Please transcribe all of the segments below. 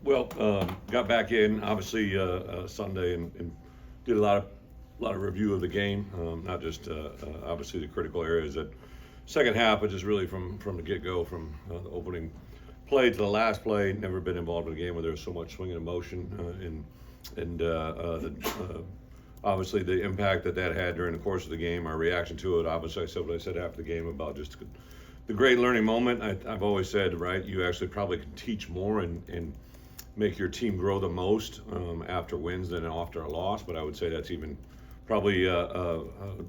Well, got back in obviously Sunday and did a lot of review of the game, not just obviously the critical areas that second half, but just really from the get-go, from the opening play to the last play. Never been involved in a game where there's so much swing and emotion, obviously the impact that had during the course of the game, our reaction to it. Obviously, I said what I said after the game about just the great learning moment. I've always said, right, you actually probably can teach more and make your team grow the most after wins than after a loss. But I would say that's even probably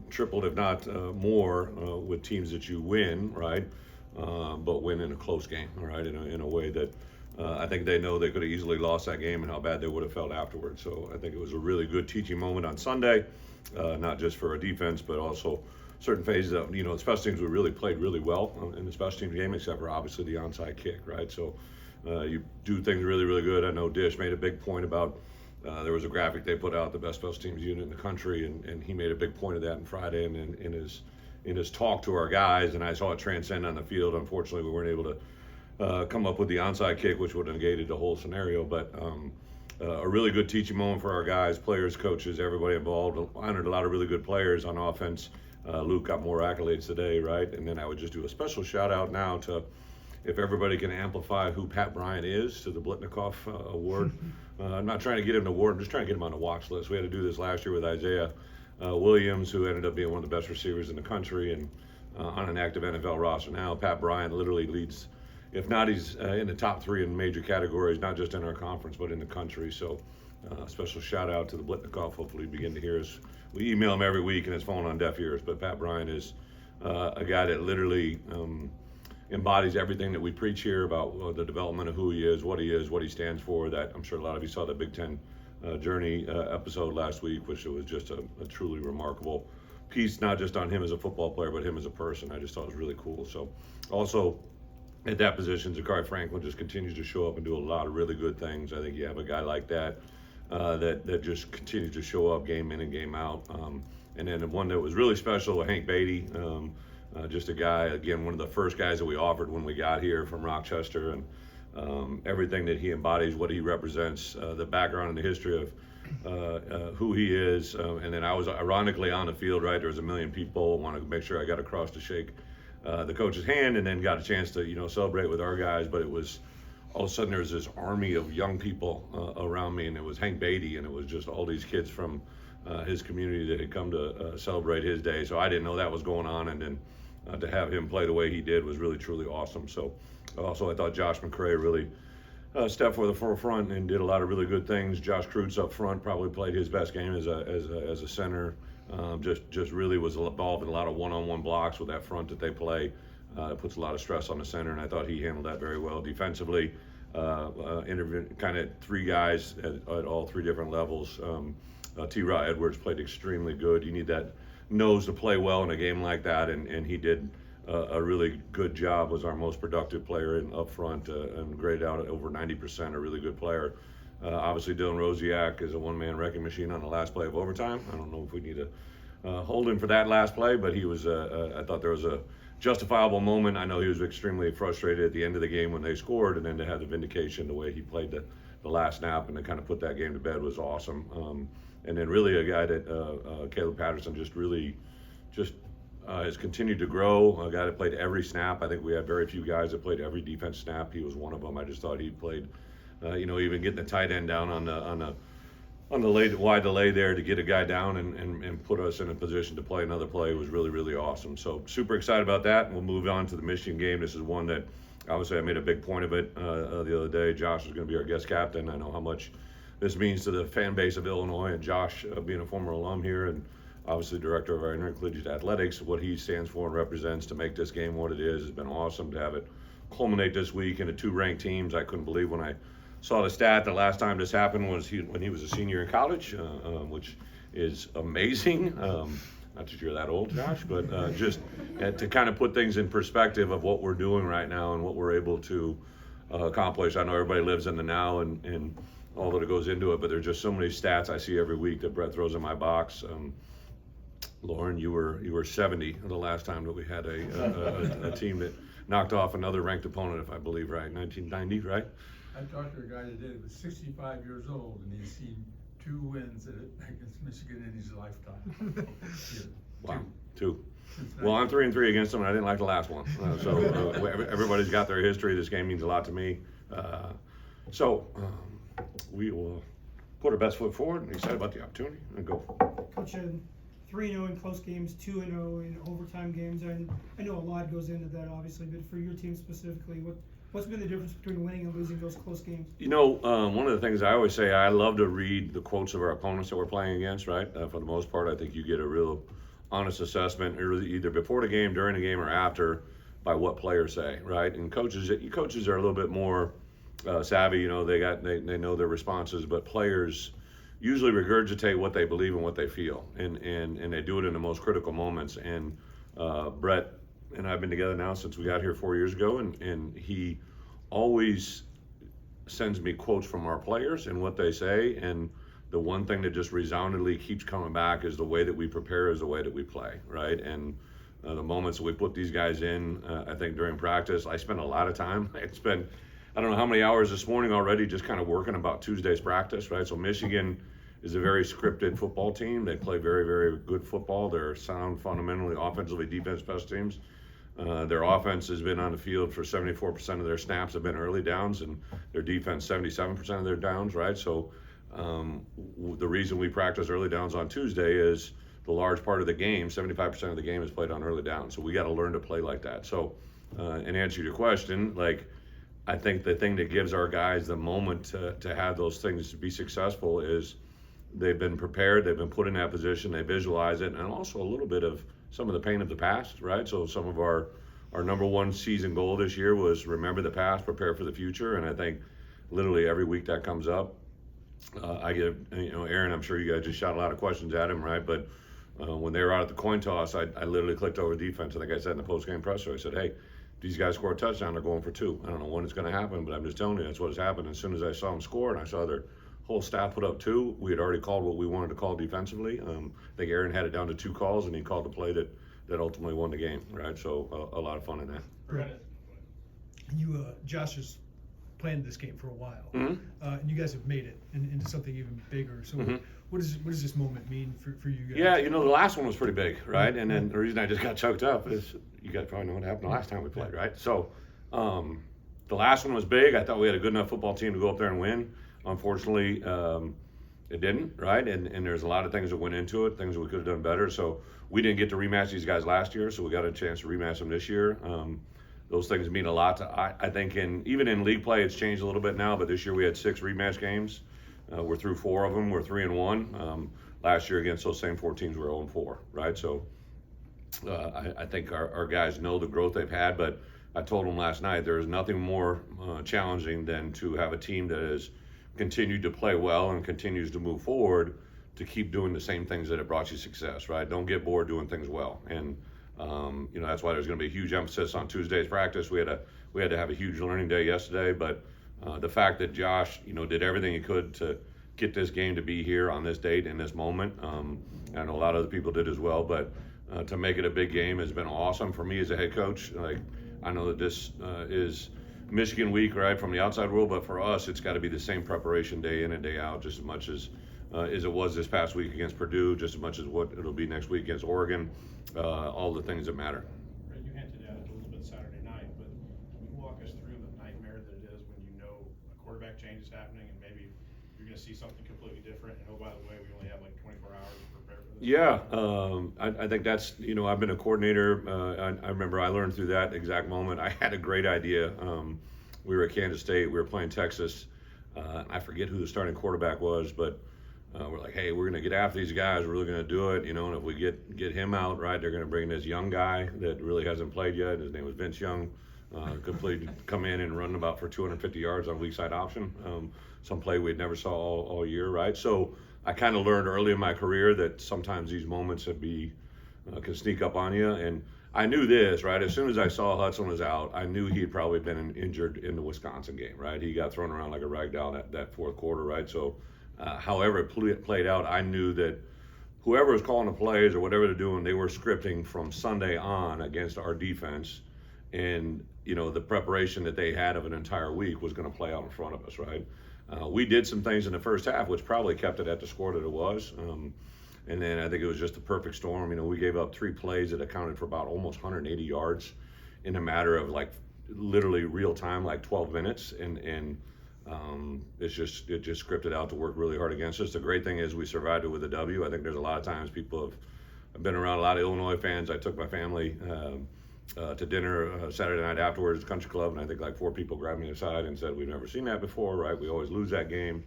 tripled, if not more, with teams that you win, right? But win in a close game, right? In a way that I think they know they could have easily lost that game and how bad they would have felt afterwards. So I think it was a really good teaching moment on Sunday, not just for our defense, but also certain phases of, the special teams we really played really well in the special teams game, except for obviously the onside kick, right? So you do things really, really good. I know Dish made a big point about there was a graphic they put out, the best special teams unit in the country, and he made a big point of that on Friday and in his talk to our guys, and I saw it transcend on the field. Unfortunately, we weren't able to come up with the onside kick, which would have negated the whole scenario, but a really good teaching moment for our guys, players, coaches, everybody involved. Honored a lot of really good players on offense. Luke got more accolades today, right? And then I would just do a special shout out now to, if everybody can amplify who Pat Bryant is, to the Blitnikoff Award. I'm not trying to get him an award, I'm just trying to get him on the watch list. We had to do this last year with Isaiah Williams, who ended up being one of the best receivers in the country and on an active NFL roster now. Pat Bryant literally leads, if not, he's in the top 3 in major categories, not just in our conference, but in the country. So special shout out to the Blitnikoff. Hopefully you begin to hear us. We email him every week and it's falling on deaf ears, but Pat Bryant is a guy that literally embodies everything that we preach here about the development of who he is, what he stands for. That I'm sure a lot of you saw the Big Ten Journey episode last week, which was just a truly remarkable piece, not just on him as a football player, but him as a person. I just thought it was really cool. So also at that position, Zachary Franklin just continues to show up and do a lot of really good things. I think you have a guy like that that just continues to show up game in and game out. And then the one that was really special, Hank Beatty, just a guy, again, one of the first guys that we offered when we got here from Rochester, and everything that he embodies, what he represents, the background and the history of who he is. And then I was ironically on the field, right? There was a million people. Wanted to make sure I got across to shake the coach's hand, and then got a chance to, celebrate with our guys. But it was, all of a sudden there was this army of young people around me, and it was Hank Beatty, and it was just all these kids from his community that had come to celebrate his day. So I didn't know that was going on, and then to have him play the way he did was really, truly awesome. So also I thought Josh McCray really stepped for the forefront and did a lot of really good things. Josh Krutz up front probably played his best game as a center. Just really was involved in a lot of one-on-one blocks with that front that they play. It puts a lot of stress on the center, and I thought he handled that very well defensively. Interviewed kind of 3 guys at all 3 different levels. T-Raw Edwards played extremely good. You need that nose to play well in a game like that, and he did a really good job. Was our most productive player up front and graded out at over 90%, a really good player. Obviously, Dylan Rosiak is a one-man wrecking machine on the last play of overtime. I don't know if we need to hold him for that last play, but he was. I thought there was a justifiable moment. I know he was extremely frustrated at the end of the game when they scored, and then to have the vindication, the way he played the last snap and to kind of put that game to bed was awesome. And then really a guy that Caleb Patterson has continued to grow. A guy that played every snap. I think we had very few guys that played every defense snap. He was one of them. I just thought he played. Even getting the tight end down on the wide delay there to get a guy down and put us in a position to play another play was really, really awesome. So super excited about that. And we'll move on to the Michigan game. This is one that obviously I made a big point of it the other day. Josh is going to be our guest captain. I know how much this means to the fan base of Illinois, and Josh being a former alum here and obviously director of our intercollegiate athletics, what he stands for and represents to make this game what it is has been awesome. To have it culminate this week into 2 ranked teams. I couldn't believe when I saw the stat the last time this happened was when he was a senior in college, which is amazing. Not that you're that old, Josh, but just to kind of put things in perspective of what we're doing right now and what we're able to accomplish. I know everybody lives in the now and all that goes into it, but there's just so many stats I see every week that Bret throws in my box. Lauren, you were 70 the last time that we had a team that knocked off another ranked opponent, if I believe right, 1990, right? I talked to a guy today that was 65 years old, and he's seen 2 wins against Michigan in his lifetime. Wow, 2. Well, I'm 3-3 against them, and I didn't like the last one. So everybody's got their history. This game means a lot to me. We will put our best foot forward and excited about the opportunity and go. Coach, 3-0 in close games, 2-0 in overtime games, and I know a lot goes into that, obviously, but for your team specifically, what's been the difference between winning and losing those close games? You know, one of the things I always say, I love to read the quotes of our opponents that we're playing against, right? For the most part, I think you get a real honest assessment either before the game, during the game, or after by what players say, right? And coaches are a little bit more savvy, you know, they know their responses, but players usually regurgitate what they believe and what they feel, and they do it in the most critical moments. And Bret and I've been together now since we got here 4 years ago, and he always sends me quotes from our players and what they say, and the one thing that just resoundingly keeps coming back is the way that we prepare is the way that we play, right? And the moments that we put these guys in, I think during practice, I spent a lot of time. I don't know how many hours this morning already just kind of working about Tuesday's practice, right? So Michigan is a very scripted football team. They play very, very good football. They're sound fundamentally, offensively, defense, special teams. Their offense has been on the field for 74% of their snaps have been early downs, and their defense 77% of their downs, right? So the reason we practice early downs on Tuesday is the large part of the game, 75% of the game is played on early downs. So we got to learn to play like that. So in answer to your question, like, I think the thing that gives our guys the moment to have those things to be successful is they've been prepared, they've been put in that position, they visualize it, and also a little bit of some of the pain of the past, right? So some of our number one season goal this year was remember the past, prepare for the future, and I think literally every week that comes up. I get, you know, Aaron, I'm sure you guys just shot a lot of questions at him, right? But when they were out at the coin toss, I literally clicked over defense. I think I said in the post-game presser, I said, hey, these guys score a touchdown, they're going for 2. I don't know when it's going to happen, but I'm just telling you that's what has happened. As soon as I saw them score and I saw their whole staff put up 2, we had already called what we wanted to call defensively. I think Aaron had it down to 2 calls, and he called the play that ultimately won the game, right? So a lot of fun in that. Right. Josh has planned this game for a while, Mm-hmm. And you guys have made it into something even bigger. So Mm-hmm. what does this moment mean for you guys? Yeah, you know, the last one was pretty big, right? And then the reason I just got choked up is you guys probably know what happened the last time we played, right? So the last one was big. I thought we had a good enough football team to go up there and win. Unfortunately, it didn't, right? And there's a lot of things that went into it, things that we could have done better. So we didn't get to rematch these guys last year, so we got a chance to rematch them this year. Those things mean a lot to, I think even in league play, it's changed a little bit now, but this year we had 6 rematch games. We're through 4 of them. We're 3-1. Last year against those same 4 teams, we were 0-4, right? So I think our guys know the growth they've had, but I told them last night there is nothing more challenging than to have a team that has continued to play well and continues to move forward to keep doing the same things that have brought you success, right? Don't get bored doing things well. And you know, that's why there's going to be a huge emphasis on Tuesday's practice. We had to have a huge learning day yesterday, but the fact that Josh, you know, did everything he could to get this game to be here on this date in this moment. I know a lot of other people did as well, but to make it a big game has been awesome for me as a head coach. Like, I know that this is Michigan week, right, from the outside world, but for us, it's got to be the same preparation day in and day out, just as much as it was this past week against Purdue, just as much as what it'll be next week against Oregon, all the things that matter. Right, you hinted at it a little bit Saturday night, but can you walk us through the nightmare that it is when you know a quarterback change is happening and maybe you're going to see something completely different, and oh, by the way, we only have like 24 hours to prepare for this? Yeah, I think that's, you know, I've been a coordinator. I remember I learned through that exact moment. I had a great idea. We were at Kansas State. We were playing Texas. I forget who the starting quarterback was, but we're like, hey, we're going to get after these guys. We're really going to do it, you know, and if we get him out, right, they're going to bring in this young guy that really hasn't played yet. His name was Vince Young. Come in and run about for 250 yards on weak side option. Some play we'd never saw all year, right? So I kind of learned early in my career that sometimes these moments can sneak up on you. And I knew this, right? As soon as I saw Hudson was out, I knew he'd probably been injured in the Wisconsin game, right? He got thrown around like a rag doll that fourth quarter, right? So however it played out, I knew that whoever was calling the plays or whatever they're doing, they were scripting from Sunday on against our defense. And the preparation that they had of an entire week was going to play out in front of us, right? We did some things in the first half, which probably kept it at the score that it was. And then I think it was just a perfect storm. We gave up 3 plays that accounted for about almost 180 yards in a matter of like literally real time, like 12 minutes. And it just scripted out to work really hard against us. The great thing is we survived it with a W. I think there's a lot of times people I've been around a lot of Illinois fans. I took my family to dinner Saturday night afterwards, country club, and I think like 4 people grabbed me aside and said, "We've never seen that before, right? We always lose that game."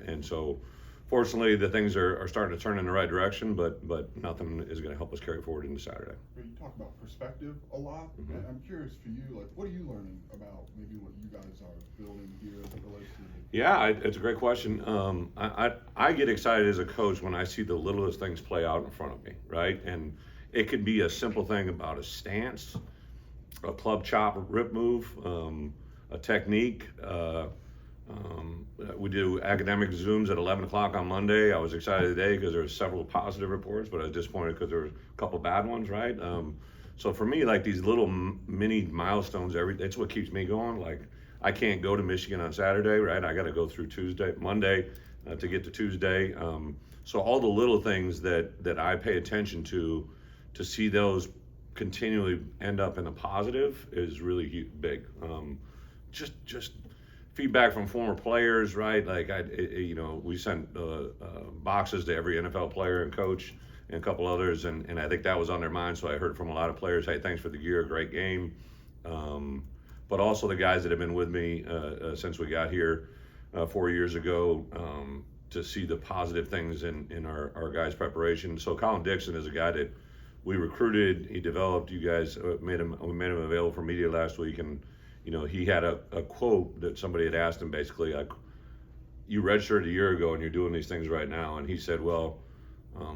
And so fortunately the things are starting to turn in the right direction, but nothing is going to help us carry forward into Saturday. You talk about perspective a lot. Mhm. And I'm curious for you, like, what are you learning about maybe what you guys are building here as it relates to Yeah, it's a great question. I get excited as a coach when I see the littlest things play out in front of me, right? And it could be a simple thing about a stance, a club chop rip move, a technique. We do academic Zooms at 11 o'clock on Monday. I was excited today because there were several positive reports, but I was disappointed because there were a couple bad ones, right? So for me, like these little mini milestones, that's what keeps me going. Like I can't go to Michigan on Saturday, right? I got to go through Monday to get to Tuesday. So all the little things that I pay attention to see those continually end up in a positive is really big. Just feedback from former players, right? Like we sent boxes to every NFL player and coach and a couple others, and I think that was on their mind. So I heard from a lot of players, "Hey, thanks for the gear, great game." But also the guys that have been with me since we got here 4 years ago, to see the positive things in our guys' preparation. So Colin Dixon is a guy that we recruited, he developed. You guys we made him available for media last week, and he had a quote that somebody had asked him basically, like, "You redshirted a year ago and you're doing these things right now." And he said, "Well,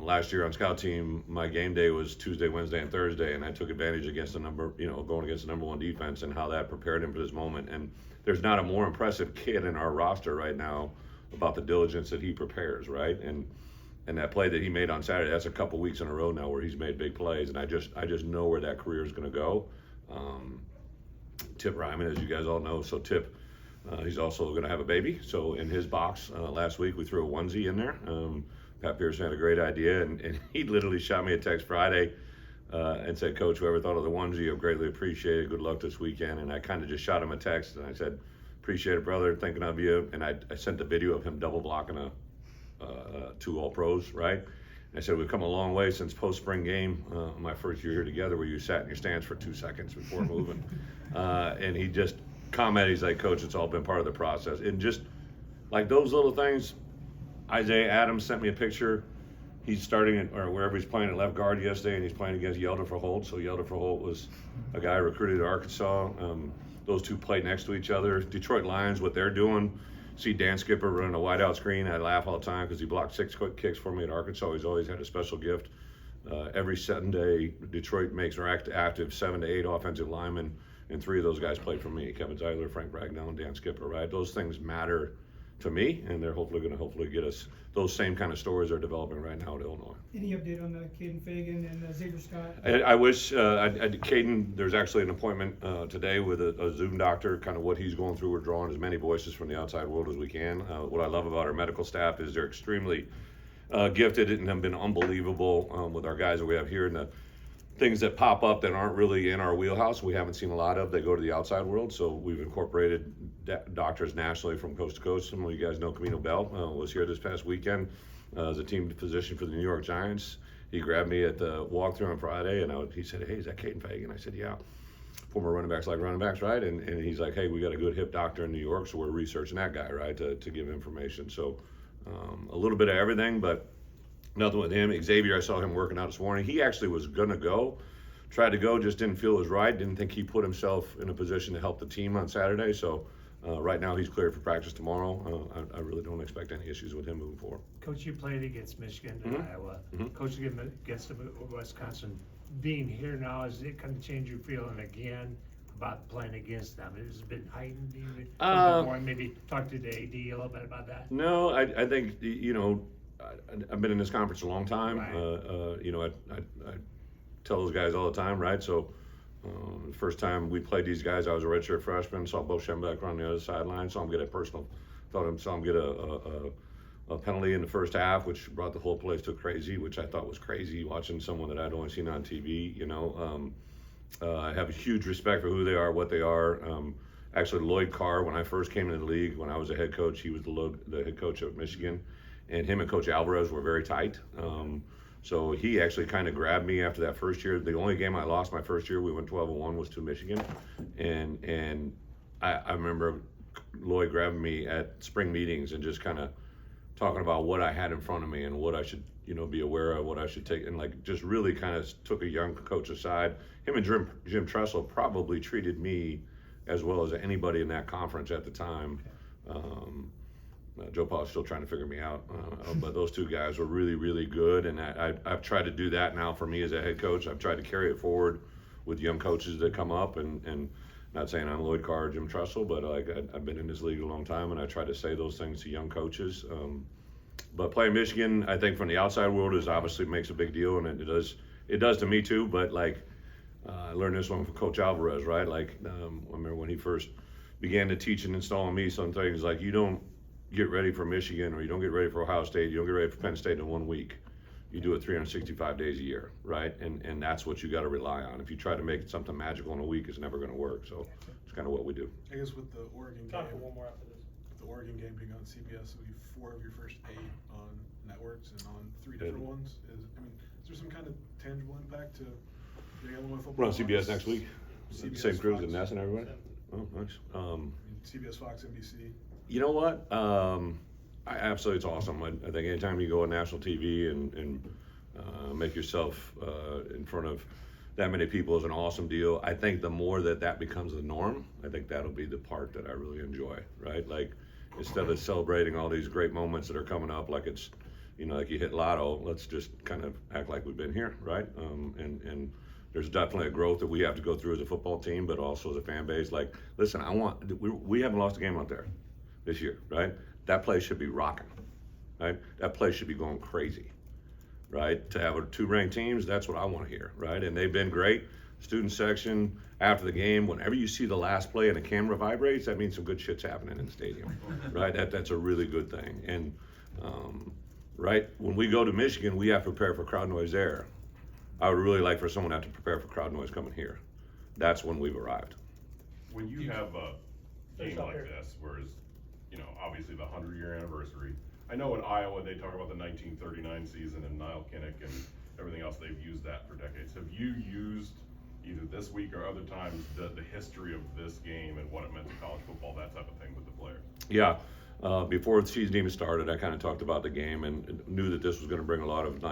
last year on scout team, my game day was Tuesday, Wednesday, and Thursday, and I took advantage against going against the number 1 defense, and how that prepared him for this moment." And there's not a more impressive kid in our roster right now about the diligence that he prepares, right? And that play that he made on Saturday, that's a couple weeks in a row now where he's made big plays, and I just know where that career is going to go. Tip Ryman, as you guys all know, so Tip, he's also going to have a baby. So in his box last week, we threw a onesie in there. Pat Pearson had a great idea, and he literally shot me a text Friday and said, "Coach, whoever thought of the onesie, I greatly appreciate it. Good luck this weekend." And I kind of just shot him a text, and I said, "Appreciate it, brother. Thinking of you." And I sent a video of him double blocking 2 All-Pros, right? And I said, "We've come a long way since post-spring game, my first year here together, where you sat in your stance for 2 seconds before moving." And he just commented, he's like, "Coach, it's all been part of the process." And just like those little things, Isaiah Adams sent me a picture. He's starting or wherever he's playing at left guard yesterday, and he's playing against Yelder for Holt. So Yelder for Holt was a guy recruited at Arkansas. Those two play next to each other. Detroit Lions, what they're doing. See Dan Skipper running a wideout screen. I laugh all the time because he blocked 6 quick kicks for me at Arkansas. He's always had a special gift. Every Sunday, Detroit makes active 7 to 8 offensive linemen, and 3 of those guys played for me: Kevin Zeigler, Frank Ragnow, and Dan Skipper. Right? Those things matter to me, and they're hopefully going to get us. Those same kind of stories are developing right now at Illinois. Any update on Caden Fagan and Xavier Scott? I wish Caden, there's actually an appointment today with a Zoom doctor, kind of what he's going through. We're drawing as many voices from the outside world as we can. What I love about our medical staff is they're extremely gifted and have been unbelievable with our guys that we have here. And the things that pop up that aren't really in our wheelhouse, we haven't seen a lot of. They go to the outside world. So we've incorporated doctors nationally from coast to coast. Some of you guys know Camino Bell was here this past weekend as a team physician for the New York Giants. He grabbed me at the walkthrough on Friday, and he said, "Hey, is that Caden Fagan?" I said, "Yeah." Former running backs like running backs, right? And he's like, "Hey, we got a good hip doctor in New York, so we're researching that guy, right, to give information." So a little bit of everything, but nothing with him. Xavier, I saw him working out this morning. He actually was going to go, tried to go, just didn't feel it was right. Didn't think he put himself in a position to help the team on Saturday. So right now he's cleared for practice tomorrow. I really don't expect any issues with him moving forward. Coach, you played against Michigan and Iowa. Coach, against Wisconsin. Being here now, is it going to change your feeling again about playing against them? Has it been heightened even before? Maybe talk to the AD a little bit about that. No, I think, I've been in this conference a long time. Right. I tell those guys all the time, right? So The first time we played these guys, I was a redshirt freshman. Saw Bo Schembechler on the other sideline. Saw him get a penalty in the first half, which brought the whole place to crazy, which I thought was crazy watching someone that I'd only seen on TV. I have a huge respect for who they are, what they are. Actually, Lloyd Carr, when I first came into the league, when I was a head coach, he was the head coach of Michigan, and him and Coach Alvarez were very tight. So he actually kind of grabbed me after that first year. The only game I lost my first year, we went 12-1, was to Michigan, and I remember Lloyd grabbing me at spring meetings and just kind of talking about what I had in front of me and what I should, be aware of, what I should take, and like just really kind of took a young coach aside. Him and Jim Tressel probably treated me as well as anybody in that conference at the time. Joe Paul's still trying to figure me out, but those two guys were really, really good, and I've tried to do that now for me as a head coach. I've tried to carry it forward with young coaches that come up, and not saying I'm Lloyd Carr or Jim Tressel, but I've been in this league a long time, and I try to say those things to young coaches. But playing Michigan, I think from the outside world, is obviously makes a big deal, and it does to me too. But like I learned this one from Coach Alvarez, right? Like I remember when he first began to teach and install on me some things, like you don't get ready for Michigan, or you don't get ready for Ohio State, you don't get ready for Penn State in 1 week. You do it 365 days a year, right? And that's what you got to rely on. If you try to make something magical in a week, it's never going to work. So it's kind of what we do. I guess with the Oregon Talk game, for one more after this. with the Oregon game being on CBS, it'll be 4 of your first 8 on networks and on 3 different ones. Is there some kind of tangible impact to the Illinois football? We're on CBS next week. CBS, Same crews Fox. and Ness and everybody. Oh, nice. CBS, Fox, NBC. You know what? Absolutely, it's awesome. I think anytime you go on national TV and make yourself in front of that many people is an awesome deal. I think the more that becomes the norm, I think that'll be the part that I really enjoy, right? Like instead of celebrating all these great moments that are coming up, like it's, like you hit lotto, let's just kind of act like we've been here, right? And there's definitely a growth that we have to go through as a football team, but also as a fan base. Like, listen, we haven't lost a game out there this year, right? That place should be rocking, right? That place should be going crazy, right? To have 2 ranked teams, that's what I want to hear, right? And they've been great. Student section, after the game, whenever you see the last play and the camera vibrates, that means some good shit's happening in the stadium, right? That's a really good thing. And, right, when we go to Michigan, we have to prepare for crowd noise there. I would really like for someone to have to prepare for crowd noise coming here. That's when we've arrived. When you have a game like this, whereas, obviously the 100-year anniversary, I know in Iowa they talk about the 1939 season and Niall Kinnick and everything else, they've used that for decades. Have you used, either this week or other times, the history of this game and what it meant to college football, that type of thing with the players? Yeah. Before the season even started, I kind of talked about the game and knew that this was going to bring a lot of,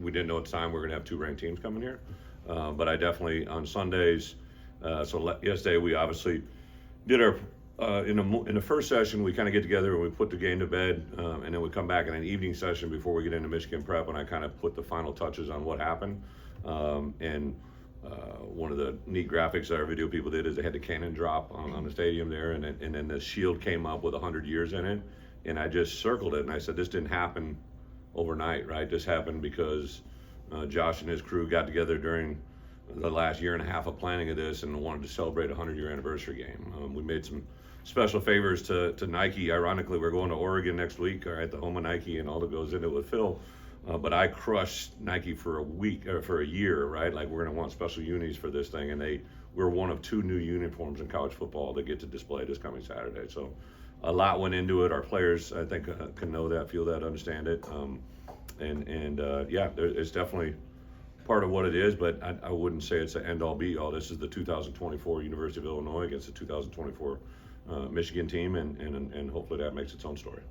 we didn't know at the time we were going to have 2 ranked teams coming here. But I definitely, on Sundays, yesterday we obviously did our, in the first session, we kind of get together and we put the game to bed, and then we come back in an evening session before we get into Michigan prep, and I kind of put the final touches on what happened. One of the neat graphics that our video people did is they had the cannon drop on the stadium there, and then the shield came up with 100 years in it, and I just circled it, and I said, this didn't happen overnight, right? This happened because Josh and his crew got together during the last year and a half of planning of this and wanted to celebrate a 100-year anniversary game. We made some special favors to Nike. Ironically, we're going to Oregon next week, all right, the home of Nike and all that goes into it with Phil. But I crushed Nike for a week, or for a year, right? Like, we're gonna want special unis for this thing, and we're one of 2 new uniforms in college football that get to display this coming Saturday. So a lot went into it. Our players, I think, can know that, feel that, understand it. It's definitely part of what it is, but I wouldn't say it's an end-all be-all. This is the 2024 University of Illinois against the 2024 Michigan team, and hopefully that makes its own story.